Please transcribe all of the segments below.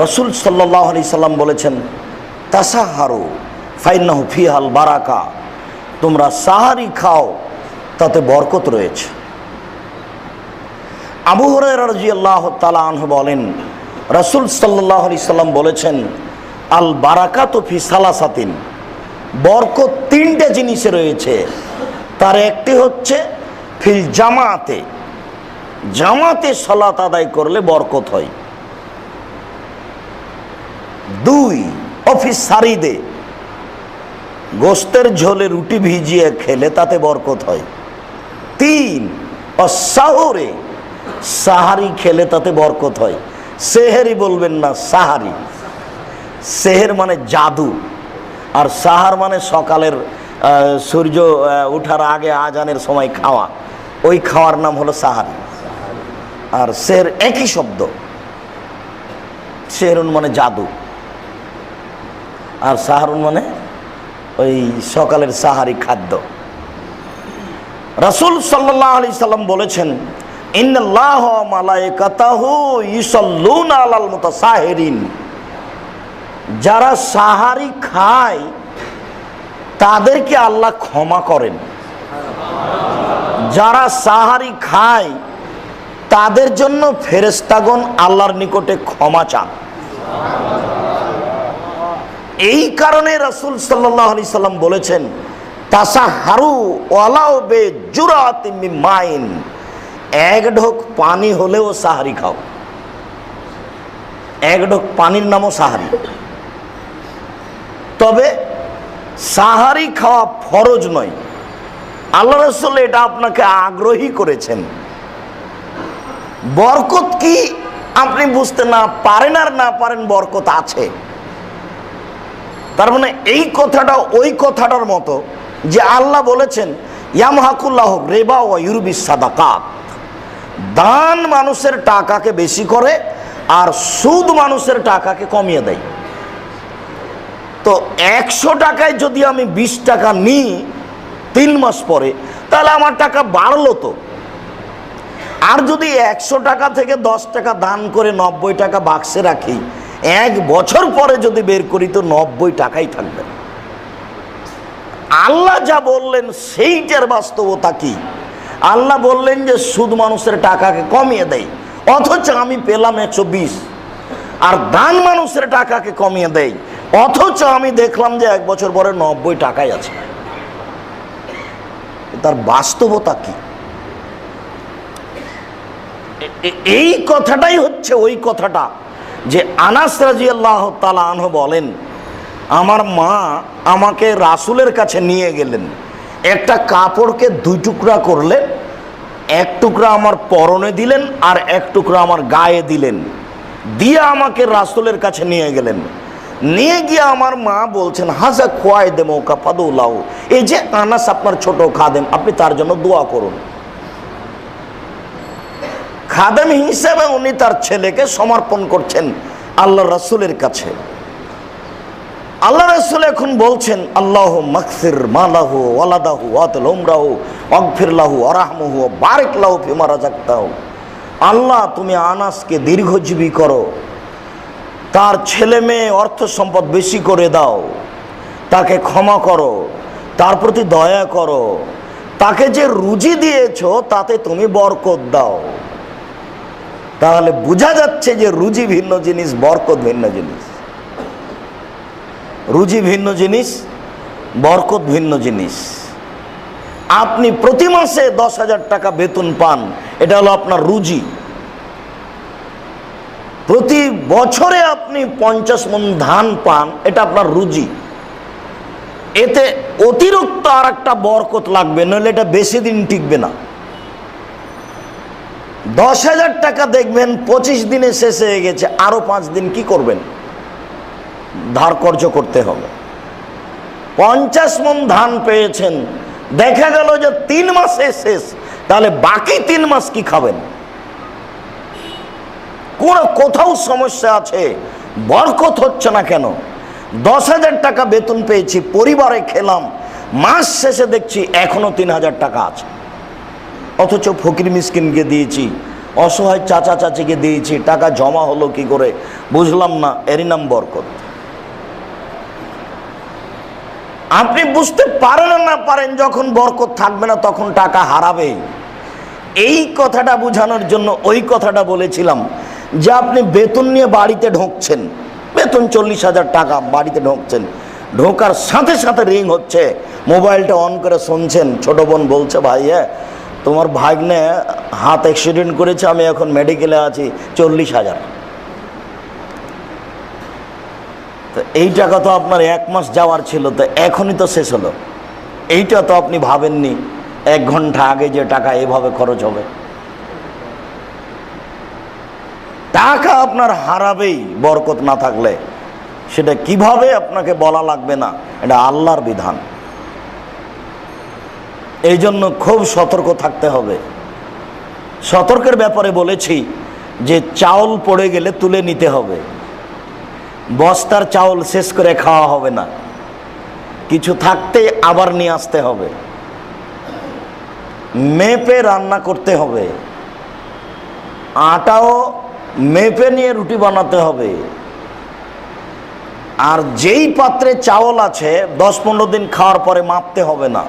রাসূল সাল্লাল্লাহু আলাইহি সাল্লাম বলেছেন, তাসাহারু ফাইন্নাহু ফিহাল বারাকা, তোমরা সাহারি খাও, তাতে বরকত রয়েছে। আবু হুরায়রা রাদিয়াল্লাহু তাআলা আনহু বলেন, রাসূল সাল্লাল্লাহু আলাইহি সাল্লাম বলেছেন, আল বারাকাতু ফি সালাসাতিন, বরকত তিনটে জিনিসে রয়েছে। তার একটি হচ্ছে ফিল জামাতে, জামাতে সালাত আদায় করলে বরকত হয়। দুই, অফিস সারিদে, গোস্তের ঝোলে রুটি ভিজিয়ে খেলে তাতে বরকত হয়। তিন, অসাহরে, সাহারি খেলে তাতে বরকত হয়। সেহেরি বলবেন না, সাহারি। সেহের মানে জাদু, আর সাহার মানে সকালের সূর্য ওঠার আগে আজানের সময় খাওয়া, ওই খাওয়ার নাম হলো সাহারি। আর সেহের একই শব্দ, সেহরুন মানে জাদু, আর সাহারুন মানে ওই সকালের সাহারি খাদ্য। রাসূল সাল্লাল্লাহু আলাইহি সাল্লাম বলেছেন, ইন্নাল্লাহা ওয়া মালায়েকাতাহু ইউসাল্লুনা আলাল মুতাসাহিরিন, যারা সাহারি খায় তাদেরকে আল্লাহ ক্ষমা করেন। যারা সাহারি খায় তাদের জন্য ফেরেশতাগণ আল্লাহর নিকটে ক্ষমা চান। এই কারণে রাসূল সাল্লাল্লাহু আলাইহি সাল্লাম বলেছেন, তাসাহারু ওয়ালাউ বিজুরাতিন মিন মাইন, এক ঢোক পানি হলেও সাহারি খাও। এক ঢোক পানির নামও সাহারি। তবে সাহারি খাওয়া ফরজ নয়, আল্লাহ রাসূল এটা আপনাকে আগ্রহী করেছেন। বরকত কি আপনি বুঝতে না পারেন আর না পারেন, বরকত আছে। তার মানে এই কথাটা ওই কথাটার মতো যে আল্লাহ বলেছেন, ইয়ামহাকুল্লাহু রিবা ওয়া ইউরবিস সাদাকাত, দান মানুষের টাকাকে বেশি করে আর সুদ মানুষের টাকাকে কমিয়ে দেয়। তো 100 টাকায় যদি আমি 20 টাকা নিই 3 মাস পরে, তাহলে আমার টাকা বাড়লো তো। আর যদি 100 টাকা থেকে 10 টাকা দান করে 90 টাকা বাক্সে রাখি, 1 বছর পরে যদি বের করি তো 90 টাকাই থাকবে। আল্লাহ যা বললেন সেইটার বাস্তবতা কি? আল্লাহ বললেন যে সুদ মানুষের টাকাকে কমিয়ে দেয়, অথচ আমি পেলাম 120। আর দান মানুষের টাকাকে কমিয়ে দেয়, অথচ আমি দেখলাম যে 1 বছর পরে 90 টাকাই আছে। তার বাস্তবতা কি? এই কথাটাই হচ্ছে ওই কথাটা যে আনাস রাদিয়াল্লাহু তাআলা আনহু বলেন, আমার মা আমাকে রাসূলের কাছে নিয়ে গেলেন। একটা কাপড়কে 2 টুকরা করলে 1 টুকরা আমার পরনে দিলেন আর 1 টুকরা আমার গায়ে দিলেন, দিয়ে আমাকে রাসূলের কাছে নিয়ে গেলেন। নিয়ে গিয়ে আমার মা বলছেন, হাজা খোয়াই দেমো কাফাদুল্লাহ, এই যে আনাস আপনার ছোট খাদেম, আপনি তার জন্য দোয়া করুন। খাদেম হিসেবে উনি তার ছেলেকে সমর্পণ করছেন আল্লাহ রাসূলের কাছে। আল্লাহ রাসূল এখন বলছেন, আল্লাহু মাগফির মালাহু ওয়ালাদাহু ওয়াতুল উমরাহু ওয়াগফির লাহু ওয়ারহামহু ওয়াবারিক লাহু ফিমা রাযাকতাহু। আল্লাহ তুমি আনাসকে দীর্ঘজীবী করো, তার ছেলে মেয়ে অর্থ সম্পদ বেশি করে দাও, তাকে ক্ষমা করো, তার প্রতি দয়া করো, তাকে যে রুজি দিয়েছো তাতে তুমি বরকত দাও। তাহলে বোঝা যাচ্ছে যে রুজি ভিন্ন জিনিস, বরকত ভিন্ন জিনিস। রুজি ভিন্ন জিনিস, বরকত ভিন্ন জিনিস। আপনি প্রতি মাসে 10,000 টাকা বেতন পান, এটা হলো আপনার রুজি। প্রতি বছরে আপনি 50 মণ ধান পান, এটা আপনার রুজি। এতে অতিরিক্ত আর একটা বরকত লাগবে, নইলে এটা বেশি দিন টিকবে না। 10,000 টাকা দেখবেন 25 দিনে শেষ হয়ে গেছে, আরো 5 দিন কি করবেন? ধার কর্জ করতে হবে। 50 মণ ধান পেয়েছেন, দেখা গেল যে 3 মাসে শেষ, তাহলে বাকি 3 মাস কি খাবেন? কোথাও সমস্যা আছে, বরকত হচ্ছে না কেন? 10,000 টাকা বেতন পেয়েছি, পরিবারে খেলাম, মাস শেষে দেখছি এখনো 3,000 টাকা আছে, অথচ ফকির মিসকিনকে দিয়েছি, অসহায় চাচা চাচিকে দিয়েছি, টাকা জমা হলো কি করে বুঝলাম না, এরই নাম বরকত। আপনি বুঝতে পারেন না পারেন যখন বরকত থাকবে না তখন টাকা হারাবেই। এই কথাটা বোঝানোর জন্য ওই কথাটা বলেছিলাম যে আপনি বেতন নিয়ে বাড়িতে ঢুকছেন, বেতন 40,000 টাকা, বাড়িতে ঢুকছেন, ঢোকার সাথে সাথে রিং হচ্ছে, মোবাইলটা অন করে শুনছেন, ছোট বোন বলছে ভাই তোমার ভাগ্নে হাত অ্যাক্সিডেন্ট করেছে, আমি এখন মেডিকেলে আছি, 40,000। তো এই টাকা তো আপনার 1 মাস যাওয়ার ছিল, তো এখনই তো শেষ হলো। এইটা তো আপনি ভাবেননি 1 ঘন্টা আগে যে টাকা এভাবে খরচ হবে। টাকা আপনার হারাবেই বরকত না থাকলে, সেটা কিভাবে আপনাকে বলা লাগবে না, এটা আল্লাহর বিধান। এই জন্য খুব সতর্ক থাকতে হবে। সতর্কের ব্যাপারে বলেছি যে চাউল পড়ে গেলে তুলে নিতে হবে, বস্তার চাউল শেষ করে খাওয়া হবে না, কিছু থাকতে আবার নিয়ে আসতে হবে, মেপে রান্না করতে হবে, আটাও মেপে নিয়ে রুটি বানাতে হবে। আর যেই পাত্রে চাউল আছে 10-15 দিন খাওয়ার পরে মাপতে হবে না,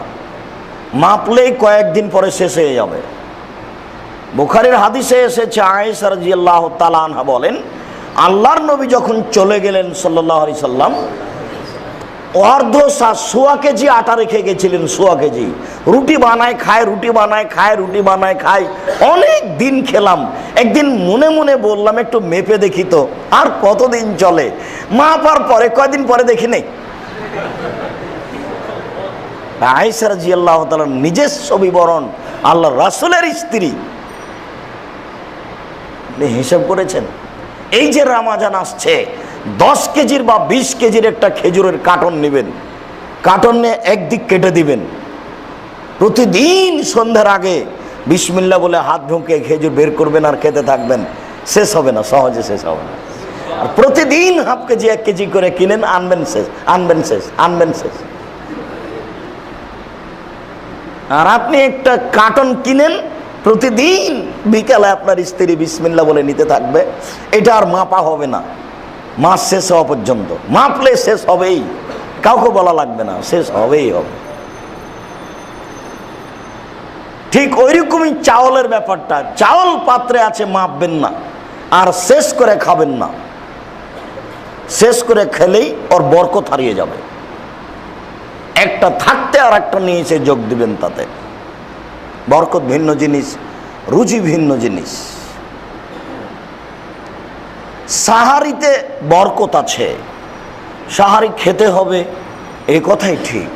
মাপলেই কয়েকদিন পরে শেষ হয়ে যাবে। বুখারীর হাদিসে এসেছে, আয়েশা রাদিয়াল্লাহু তাআলা আনহা বলেন, আল্লাহর নবী যখন চলে গেলেন সাল্লাল্লাহু আলাইহি সাল্লাম, সোয়া কেজি আটা রেখে গেছিলেন, সোয়া কেজি। রুটি বানায় খায়, রুটি বানায় খায়, রুটি বানায় খায়, অনেক দিন খেলাম। একদিন মনে মনে বললাম একটু মেপে দেখি তো, আর কতদিন চলে। মাপার পরে কয়দিন পরে দেখি নেই। আয়েশা রাদিয়াল্লাহু তাআলার নিজস্ব বিবরণ, আল্লাহর রাসূলের স্ত্রী, হিসাব করেছেন। এই যে রমজান আসছে, 10 কেজির বা 20 কেজির একটা খেজুরের কার্টন নেবেন, কার্টন নিয়ে একদিক কেটে দিবেন, প্রতিদিন সন্ধ্যার আগে বিসমিল্লাহ বলে হাত ঢুকে খেজুর বের করবেন আর খেতে থাকবেন, শেষ হবে না, সহজে শেষ হবে না। আর প্রতিদিন হাফ কেজি 1 কেজি করে কিনেন, আনবেন শেষ, আনবেন শেষ, আনবেন শেষ। আর আপনি একটা কার্টন কিনেন, প্রতিদিন বিকালে আপনার স্ত্রী বিসমিল্লাহ বলে নিতে থাকবে, এটা আর মাপা হবে না মাস শেষ হওয়া পর্যন্ত। মাপলে শেষ হবেই, কাউকে বলা লাগবে না, শেষ হবেই হবে। ঠিক ওইরকমই চাউলের ব্যাপারটা, চাউল পাত্রে আছে মাপবেন না, আর শেষ করে খাবেন না, শেষ করে খেলেই ওর বরকত হারিয়ে যাবে। একটা থাকতে আর একটা নিয়ে এসে যোগ দিবেন, তাতে বরকত ভিন্ন জিনিস, রুচি ভিন্ন জিনিস। সাহারিতে বরকত আছে, সাহারি খেতে হবে, এই কথাই ঠিক।